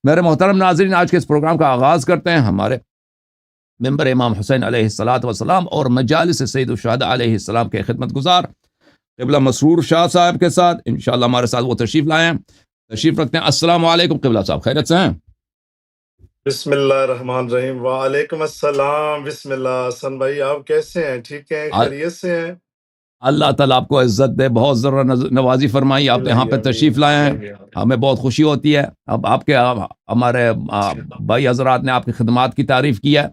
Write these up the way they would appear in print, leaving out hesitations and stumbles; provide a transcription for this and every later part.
میرے محترم ناظرین، آج کے اس پروگرام کا آغاز کرتے ہیں ہمارے ممبر امام حسین علیہ الصلاۃ والسلام اور مجالس سید الشہداء علیہ السلام کے خدمت گزار قبلہ مسرور شاہ صاحب کے ساتھ۔ انشاءاللہ ہمارے ساتھ وہ تشریف لائے ہیں، تشریف رکھتے ہیں۔ السلام علیکم قبلہ صاحب، خیریت سے ہیں؟ بسم اللہ الرحمن الرحیم۔ وعلیکم السلام۔ بسم اللہ۔ حسن بھائی آپ کیسے ہیں؟ ٹھیک ہیں؟ خیریت سے ہیں؟ اللہ تعالیٰ آپ کو عزت دے، بہت ذرا نوازی فرمائی، آپ یہاں پہ تشریف لائے ہیں، ہمیں بہت خوشی ہوتی ہے۔ اب آپ کے ہمارے بھائی حضرات نے آپ کی خدمات کی تعریف کی ہے،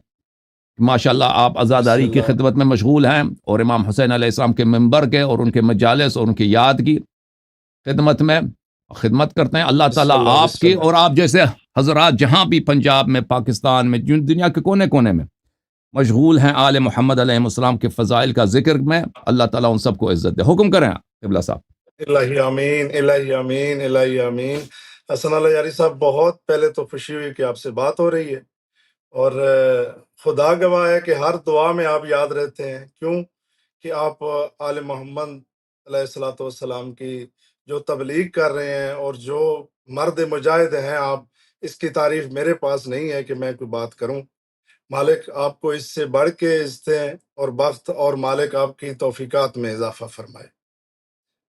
ماشاءاللہ آپ عزاداری کی خدمت میں مشغول ہیں، اور امام حسین علیہ السلام کے ممبر کے اور ان کے مجالس اور ان کی یاد کی خدمت میں خدمت کرتے ہیں۔ اللہ تعالیٰ آپ کی اور آپ جیسے حضرات جہاں بھی پنجاب میں، پاکستان میں، دنیا کے کونے کونے میں مشغول ہیں آل محمد علیہ السلام کے فضائل کا ذکر میں، اللہ تعالیٰ ان سب کو عزت دے۔ حکم کریں قبلہ صاحب۔ الہی آمین، الہی آمین، الہی آمین۔ حسن اللہ یاری صاحب، بہت پہلے تو خوشی ہوئی کہ آپ سے بات ہو رہی ہے، اور خدا گواہ ہے کہ ہر دعا میں آپ یاد رہتے ہیں۔ کیوں کہ آپ آل محمد علیہ الصلوۃ والسلام کی جو تبلیغ کر رہے ہیں اور جو مرد مجاہد ہیں آپ، اس کی تعریف میرے پاس نہیں ہے کہ میں کوئی بات کروں۔ مالک آپ کو اس سے بڑھ کے عزتیں اور بخت اور مالک آپ کی توفیقات میں اضافہ فرمائے۔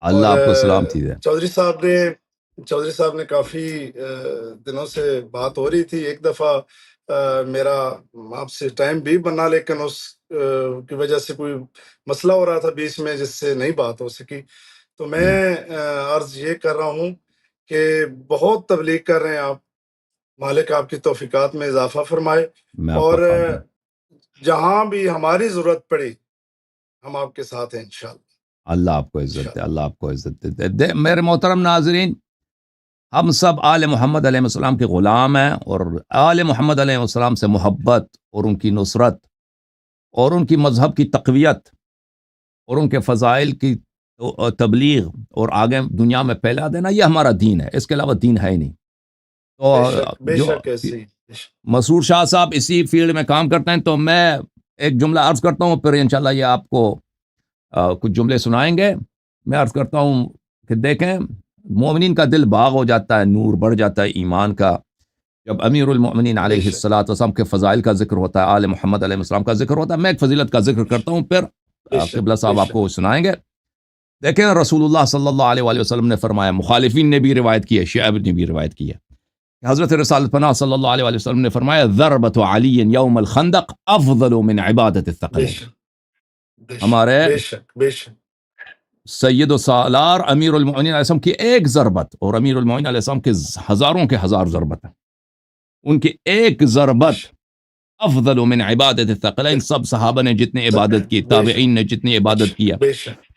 اللہ اور آپ کو سلامتی دے۔ چودھری صاحب نے کافی دنوں سے بات ہو رہی تھی۔ ایک دفعہ میرا آپ سے ٹائم بھی بنا، لیکن اس کی وجہ سے کوئی مسئلہ ہو رہا تھا بیچ میں، جس سے نہیں بات ہو سکی۔ تو میں عرض یہ کر رہا ہوں کہ بہت تبلیغ کر رہے ہیں آپ، مالک آپ کی توفیقات میں اضافہ فرمائے، اور جہاں بھی ہماری ضرورت پڑی ہم آپ کے ساتھ ہیں انشاءاللہ۔ اللہ آپ کو عزت دے، اللہ آپ کو عزت دے۔ میرے محترم ناظرین، ہم سب آل محمد علیہ السلام کے غلام ہیں، اور آل محمد علیہ السلام سے محبت اور ان کی نصرت اور ان کی مذہب کی تقویت اور ان کے فضائل کی تبلیغ اور آگے دنیا میں پھیلا دینا، یہ ہمارا دین ہے، اس کے علاوہ دین ہے ہی نہیں۔ بے تو شک ایسے ہی۔ مسرور شاہ صاحب اسی فیلڈ میں کام کرتے ہیں، تو میں ایک جملہ عرض کرتا ہوں، پھر انشاءاللہ یہ آپ کو کچھ جملے سنائیں گے۔ میں عرض کرتا ہوں کہ دیکھیں، مومنین کا دل باغ ہو جاتا ہے، نور بڑھ جاتا ہے ایمان کا، جب امیر المؤمنین علیہ الصلوۃ والسلام کے فضائل کا ذکر ہوتا ہے، آل محمد علیہ السلام کا ذکر ہوتا ہے۔ میں ایک فضیلت کا ذکر کرتا ہوں، پھر قبلہ صاحب آپ کو سنائیں گے۔ دیکھیں، رسول اللہ صلی اللہ علیہ وآلہ وسلم نے فرمایا، مخالفین نے بھی روایت کی ہے، شیعہ نے بھی روایت کی ہے، حضرت رسالت پناہ صلی اللہ علیہ وآلہ وسلم نے فرمایا، ضربۃ علی یوم الخندق افضل من عبادت الثقلین۔ ہمارے بے شک سید و سالار امیر المؤمنین علیہ السلام کی ایک ضربت، اور امیر المؤمنین علیہ السلام کے ہزاروں کے ہزار ضربت ہیں، ان کی ایک ضربت افضل من عبادت الثقلین۔ سب صحابہ نے جتنے عبادت کی، تابعین نے جتنی عبادت کیا،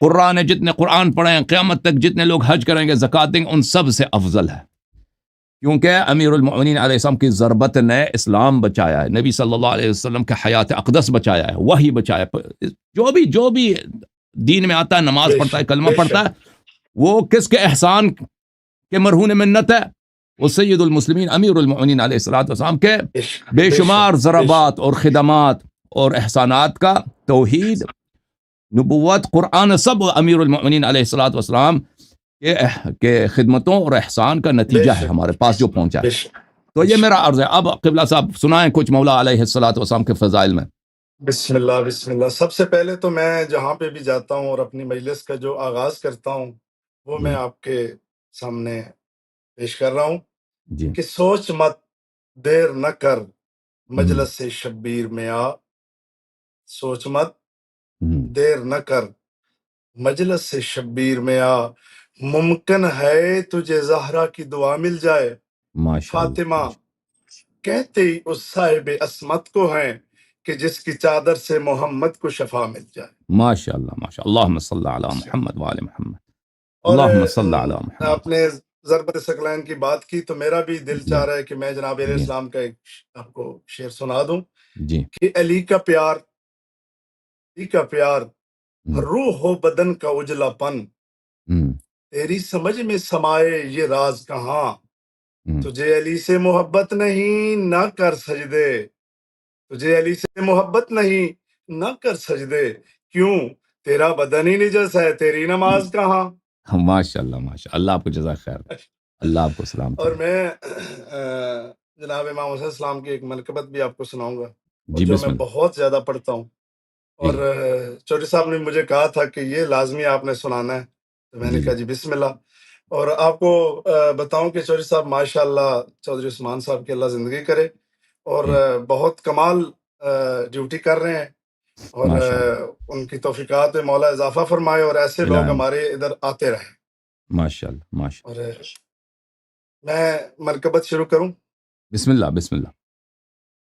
قرآن نے جتنے قرآن پڑھے ہیں، قیامت تک جتنے لوگ حج کریں گے، زکوٰۃ دیں گے، ان سب سے افضل ہے، کیونکہ امیر المؤمنین علیہ السلام کی ضربت نے اسلام بچایا ہے، نبی صلی اللہ علیہ وسلم کے حیات اقدس بچایا ہے، وحی بچایا ہے۔ جو بھی دین میں آتا ہے، نماز پڑھتا ہے، کلمہ پڑھتا ہے، وہ کس کے احسان کے مرہون منت ہے؟ وہ سید المسلمین امیر المؤمنین علیہ الصلوۃ والسلام کے بے شمار ضربات اور خدمات اور احسانات کا، توحید، نبوت، قرآن، سب امیر المؤمنین علیہ الصلوۃ والسلام کے خدمتوں اور احسان کا نتیجہ ہے، ہمارے پاس جو پہنچا ہے۔ تو یہ میرا عرض ہے۔ اب قبلہ صاحب سنائیں کچھ مولا علیہ الصلوۃ والسلام کے فضائل میں۔ بسم اللہ بسم اللہ۔ سب سے پہلے تو میں جہاں پہ بھی جاتا ہوں اور اپنی مجلس کا جو آغاز کرتا ہوں، وہ میں آپ کے سامنے پیش کر رہا ہوں کہ سوچ مت دیر نہ کر، مجلس سے شبیر میں آ۔ سوچ مت دیر نہ کر، مجلس سے شبیر میں آ، ممکن ہے تجھے زہرا کی دعا مل جائے۔ فاطمہ کہتے ہی اس صاحب عصمت کو ہیں کہ جس کی چادر سے محمد کو شفا مل جائے۔ ماشاء اللہ، ماشاء اللہ، اللہم صلی علی محمد وآل محمد، اللہم صلی علی محمد۔ آپ نے ضربت ثقلین کی بات کی، تو میرا بھی دل چاہ رہا ہے کہ میں جناب علیہ السلام کا ایک آپ کو شعر سنا دوں کہ علی کا پیار، علی کا پیار روح و بدن کا اجلا پن، تیری سمجھ میں سمائے یہ راز کہاں، تجھے علی سے محبت نہیں نہ کر سجدے، تجھے علی سے محبت نہیں نہ کر سجدے، کیوں تیرا بدن ہی نجس ہے، تیری نماز کہاں۔ ماشاء اللہ، ماشاء اللہ، آپ کو جزاک خیر۔ اللہ آپ کو سلامت اور رکھے۔ میں جناب امام حسین السلام کی ایک منقبت بھی آپ کو سناؤں گا، اور جی جو بسم میں اللہ۔ بہت زیادہ پڑھتا ہوں، اور جی چودھری صاحب نے مجھے کہا تھا کہ یہ لازمی آپ نے سنانا ہے، تو میں نے جی کہا جی جی بسم اللہ۔ اور آپ کو بتاؤں کہ چودھری صاحب ماشاء اللہ، چودھری عثمان صاحب کی اللہ زندگی کرے، اور جی بہت کمال ڈیوٹی کر رہے ہیں، اور ماشاء اللہ ان کی توفیقات میں مولا اضافہ فرمائے، اور ایسے لوگ الہی ہمارے ادھر آتے رہیں۔ ماشاء اللہ ماشاء اور میں منقبت شروع کروں؟ اللہ، بسم اللہ بسم اللہ۔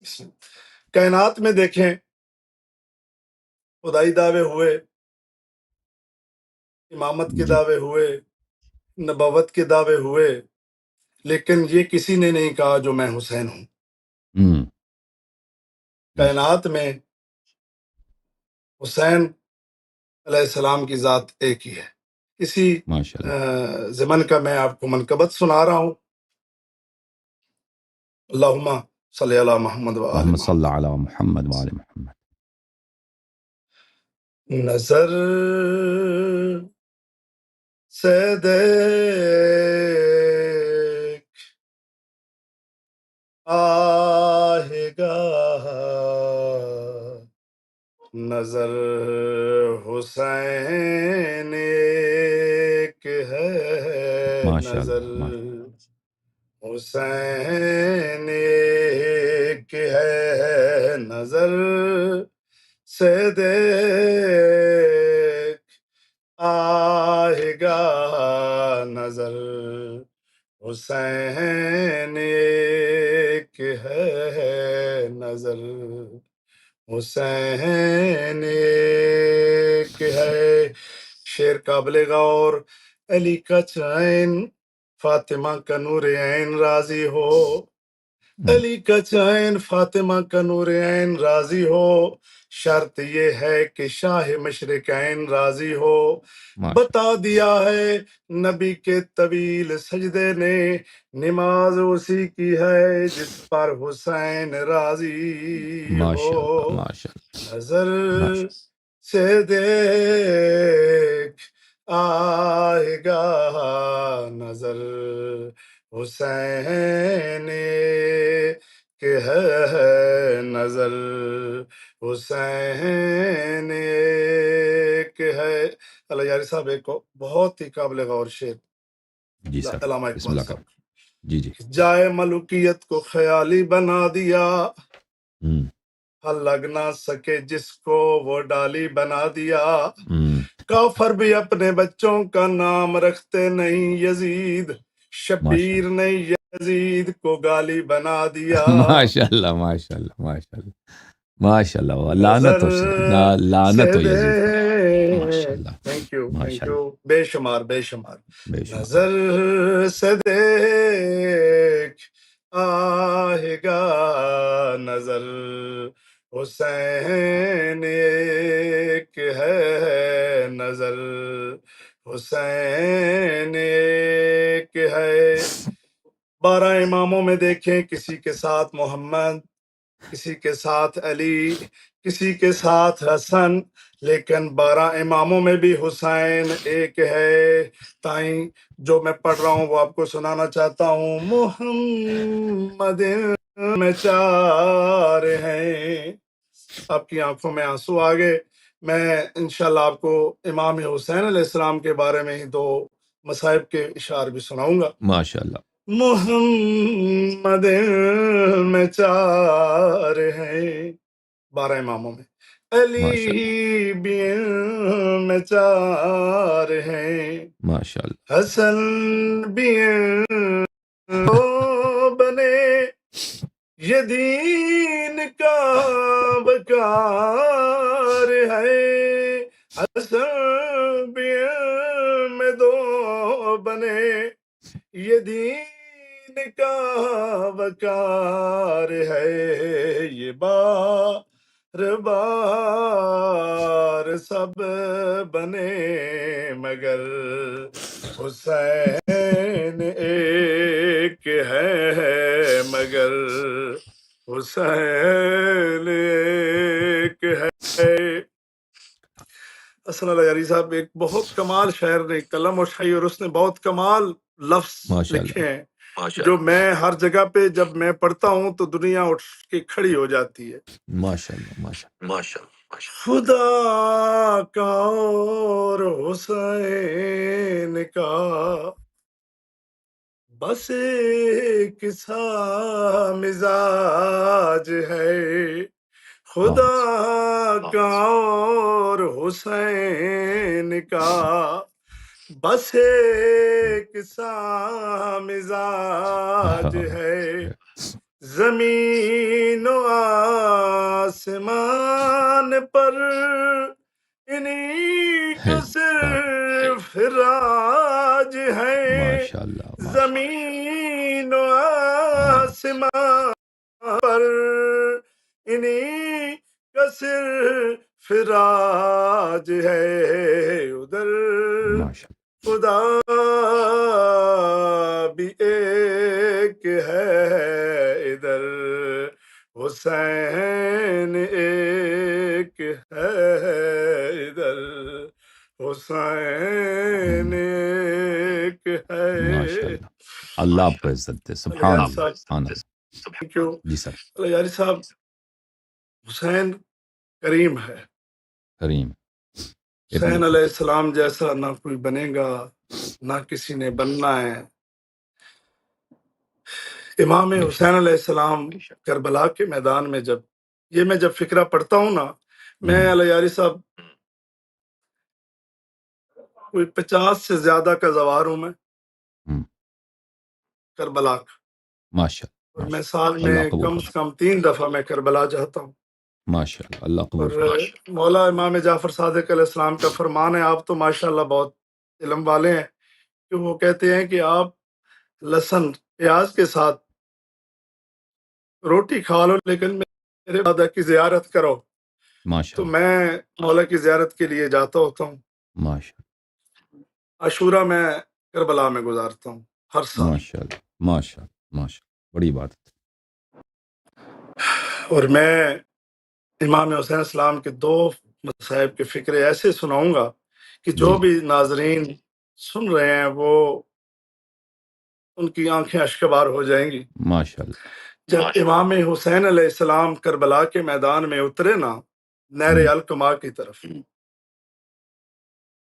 بسم اللہ۔ کائنات میں دیکھیں خدائی دعوے ہوئے، امامت کے جی دعوے ہوئے، نبوت کے دعوے ہوئے، لیکن یہ کسی نے نہیں کہا جو میں حسین ہوں۔ ماشاء کائنات میں حسین علیہ السلام کی ذات ایک ہی ہے۔ اسی ماشاء اللہ زمن کا میں آپ کو منقبت سنا رہا ہوں۔ اللہم صلی علی محمد و آل محمد صلی محمد۔ اللہ علیہ محمد وآل محمد۔ نظر سے دیکھ آئے گا، نظر حسین ایک ہے، ماشاء نظر اللہ حسین ایک ہے، نظر سے دیکھ آئے گا، نظر حسین ایک ہے، نظر حسین ایک ہے۔ شیر قابل غور، علی کا چین فاطمہ کا نور عین راضی ہو، علی کا چین فاطمہ کا نور عین راضی ہو، شرط یہ ہے کہ شاہ مشرقین راضی ہو۔ بتا دیا ہے نبی کے طویل سجدے نے، نماز اسی کی ہے جس پر حسین راضی ماشاء اللہ ہو۔ ماشاء نظر اللہ سے دیکھ آئے گا، نظر حسین ایک ہے، نظر حسین ایک ہے۔ اللہ یاری صاحب ایک بہت ہی قابل غور شعر جی سر علامہ بسم اقبال اللہ صاحب، کریں۔ جی جی جائے ملوکیت کو خیالی بنا دیا، ہم، حل لگ نہ سکے جس کو وہ ڈالی بنا دیا، ہم، کافر بھی اپنے بچوں کا نام رکھتے نہیں، یزید ماشاء شبیر نے یزید کو گالی بنا دیا۔ اللہ ماشاء اللہ ماشاء اللہ ماشاء اللہ ماشاء اللہ، نظر لعنت ہو لعنت سے ہو یزید پر۔ ماشاء دیکھ، اللہ تھینک یو ماشاء تھینک یو، بے شمار بے شمار۔ اللہ بے شمار۔ نظر سے دیکھ آئے گا، نظر حسین ایک ہے، نظر حسین ایک ہے۔ 12 اماموں میں دیکھیں کسی کے ساتھ محمد، کسی کے ساتھ علی، کسی کے ساتھ حسن، لیکن 12 اماموں میں بھی حسین ایک ہے۔ تائیں جو میں پڑھ رہا ہوں وہ آپ کو سنانا چاہتا ہوں۔ محمد میں 4 ہیں، آپ کی آنکھوں میں آنسو آ گئے۔ میں انشاءاللہ آپ کو امام حسین علیہ السلام کے بارے میں ہی 2 مصائب کے اشعار بھی سناؤں گا۔ ماشاء اللہ محمد میں 4 ہیں، 12 اماموں میں، علی ماشاء اللہ بھی میں 4 ہیں، ماشاء اللہ حسن بھی دو بنے، یہ دین کا وقار ہے، حسن بھی میں 2 بنے، یہ دین کا وقار ہے، یہ بار بار سب بنے مگر حسین ایک ہے، مگر حسین ایک ہے۔ حسن علی یاری صاحب ایک بہت کمال شاعر نے، قلم و شاعری، اور اس نے بہت کمال لفظ ماشاء لکھے اللہ، ہیں جو میں ہر جگہ پہ جب میں پڑھتا ہوں تو دنیا اٹھ کے کھڑی ہو جاتی ہے. ماشاء اللہ، ماشاء خدا کا اور حسین کا بس ایک سا مزاج ہے. خدا کا اور حسین کا بس ایک سا مزاج ہے. زمین و آسمان پر انہی کا صرف راج ہے. ماشاء اللہ، زمین و آسمان پر انہی کا صرف راج ہے. ادھر ماشاء خدا بھی ایک ہے، ادھر حسین ایک ہے، ادھر حسین ایک ماشاء ہے. اللہ. اللہ آپ کو عزت دے. سبحان یاری اللہ، صاحب سبحان اللہ. Thank you. جی سر. یاری صاحب حسین کریم ہے. کریم. حسین علیہ السلام جیسا نہ کوئی بنے گا، نہ کسی نے بننا ہے. امام حسین علیہ السلام کربلا کے میدان میں جب فقرہ پڑھتا ہوں نا، میں یاری صاحب کوئی 50 سے زیادہ کا زوار ہوں میں کربلا کا. ماشاء اور اللہ، میں سال اللہ میں قبول کم فرمائے. سے کم 3 دفعہ میں کربلا جاتا ہوں. ماشاء اللہ، اللہ اور قبول فرمائے. مولا امام جعفر صادق علیہ السلام کا فرمان ہے، آپ تو ماشاءاللہ بہت علم والے ہیں، کہ وہ کہتے ہیں کہ آپ لہسن پیاز کے ساتھ روٹی کھا لو لیکن میرے دادا کی زیارت کرو. ماشاء تو اللہ، میں مولا کی زیارت کے لیے جاتا ہوتا ہوں. ماشاء عاشورہ میں کربلا میں گزارتا ہوں ہر اللہ، سال. ماشاء اللہ، ماشاء اللہ، ماشاء اللہ. بڑی بات ہے. اور میں امام حسین السلام کے 2 مصائب کے فکرے ایسے سناؤں گا کہ جو جی. بھی ناظرین سن رہے ہیں وہ ان کی آنکھیں اشکبار ہو جائیں گی. ماشاء اللہ. جب امام حسین علیہ السلام کربلا کے میدان میں اترے نا، نہر القما کی طرف،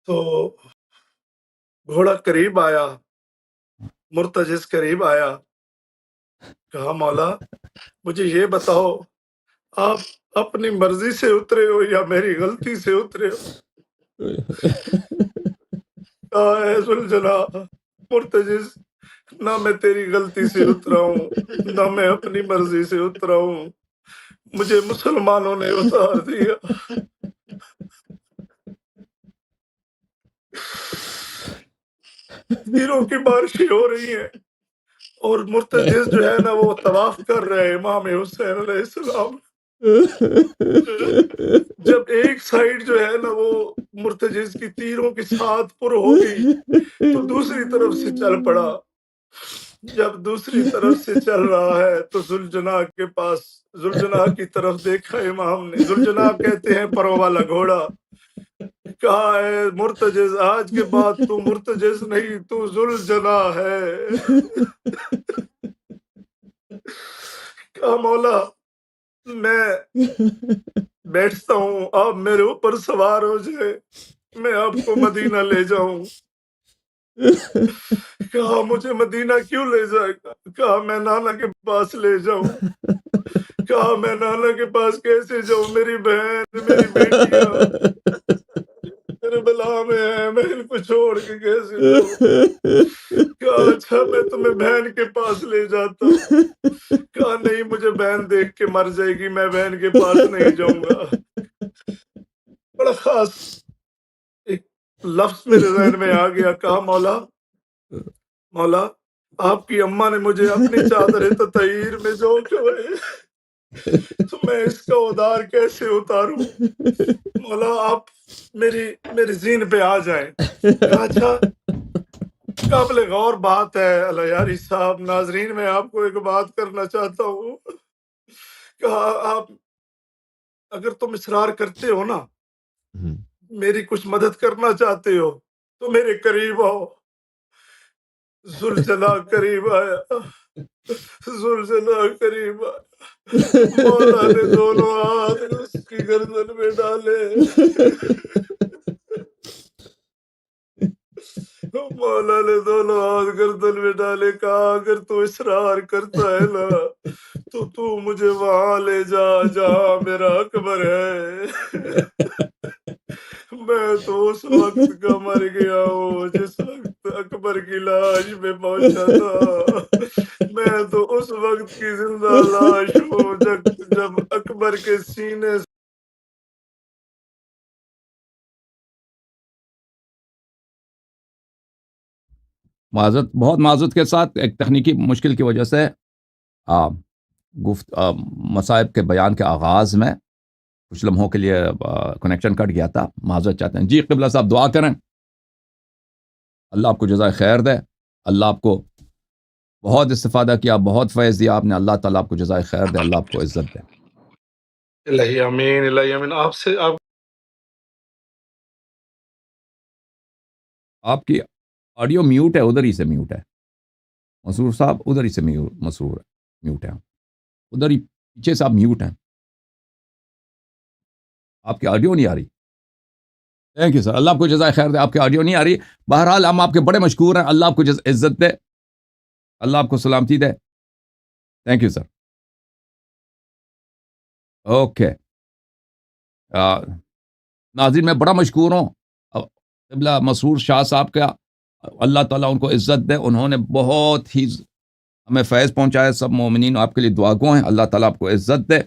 تو گھوڑا قریب آیا، مرتجز قریب آیا. کہا مولا مجھے یہ بتاؤ، آپ اپنی مرضی سے اترے ہو یا میری غلطی سے اترے ہو؟ کہا اے ذوالجلال مرتجز، نہ میں تیری غلطی سے اترا ہوں، نہ میں اپنی مرضی سے اترا ہوں، مجھے مسلمانوں نے اتار دیا. تیروں کی بارشیں ہو رہی ہیں اور مرتجز جو ہے نا وہ طواف کر رہے ہیں امام حسین علیہ السلام. جب ایک سائیڈ جو ہے نا وہ مرتجز کی تیروں کی ساتھ پر ہو گئی تو دوسری طرف سے چل پڑا. جب دوسری طرف سے چل رہا ہے تو ذوالجناح کے پاس، ذوالجناح کی طرف دیکھا امام نے. ذوالجناح کہتے ہیں پروں والا گھوڑا. کہا اے مرتجز، آج کے بعد تو مرتجز نہیں، تو ذوالجناح ہے. کہا مولا میں بیٹھتا ہوں، آپ میرے اوپر سوار ہو جائے، میں آپ کو مدینہ لے جاؤں. کہا مجھے مدینہ کیوں لے جائے گا؟ کہا میں نانا کے پاس لے جاؤں. کہا میں نانا کے پاس کیسے جاؤں؟ میری بہن، میری بیٹیاں کربلا میں ہیں، میں ان کو چھوڑ کے کیسے جاؤں؟ کہا اچھا میں تمہیں بہن کے پاس لے جاتا ہوں. کہا نہیں، مجھے بہن دیکھ کے مر جائے گی، میں بہن کے پاس نہیں جاؤں گا. بڑا خاص ایک لفظ میرے ذہن میں آ گیا. کہا مولا آپ کی اماں نے مجھے اپنی چادر تطہیر میں جو تو میں اس کا ادار کیسے اتاروں؟ مولا آپ میری زین پہ آ جائیں. کہا اچھا قابل غور بات ہے الیاری صاحب، ناظرین میں آپ کو ایک بات کرنا چاہتا ہوں. کہا آپ اگر تم اصرار کرتے ہو نا، میری کچھ مدد کرنا چاہتے ہو تو میرے قریب آؤ. زلزلہ قریب آیا، زلزلہ قریب آیا، مولا نے دونوں ہاتھ اس کی گردن میں ڈالے، مولا نے دونوں ہاتھ گردن میں ڈالے، کہا اگر تو اصرار کرتا ہے نا تو مجھے وہاں لے جا جہاں میرا اکبر ہے، میں تو اس وقت کا مر گیا ہوں جس وقت اکبر کی لاش میں پہنچا تھا، میں تو اس وقت کی زندہ لاش ہوں جب اکبر کے سینے سے معذرت، بہت معذرت کے ساتھ ایک تکنیکی مشکل کی وجہ سے مصائب کے بیان کے آغاز میں کچھ لمحوں کے لیے کنیکشن کٹ گیا تھا، معذرت چاہتے ہیں۔ جی قبلہ صاحب دعا کریں، اللہ آپ کو جزائے خیر دے، اللہ آپ کو بہت استفادہ کیا، بہت فیض دیا آپ نے، اللہ تعالیٰ آپ کو جزائے خیر دے، اللہ آپ کو عزت دے۔ الہی امین، الہی امین۔ آپ کی آڈیو میوٹ ہے، ادھر ہی سے میوٹ ہے مسرور صاحب، ادھر ہی سے میوٹ ہے، ادھر ہی پیچھے سے آپ میوٹ ہیں، آپ کی آڈیو نہیں آ رہی۔ تھینک یو سر، اللہ آپ کو جزائے خیر دے، آپ کی آڈیو نہیں آ رہی۔ بہرحال ہم آپ کے بڑے مشکور ہیں، اللہ آپ کو عزت دے، اللہ آپ کو سلامتی دے۔ Thank you sir. اوکے ناظرین، میں بڑا مشکور ہوں قبلہ مسرور شاہ صاحب کا، اللہ تعالیٰ ان کو عزت دے، انہوں نے بہت ہی ہمیں فیض پہنچایا، سب مومنین آپ کے لیے دعا گو ہیں، اللہ تعالیٰ آپ کو عزت دے۔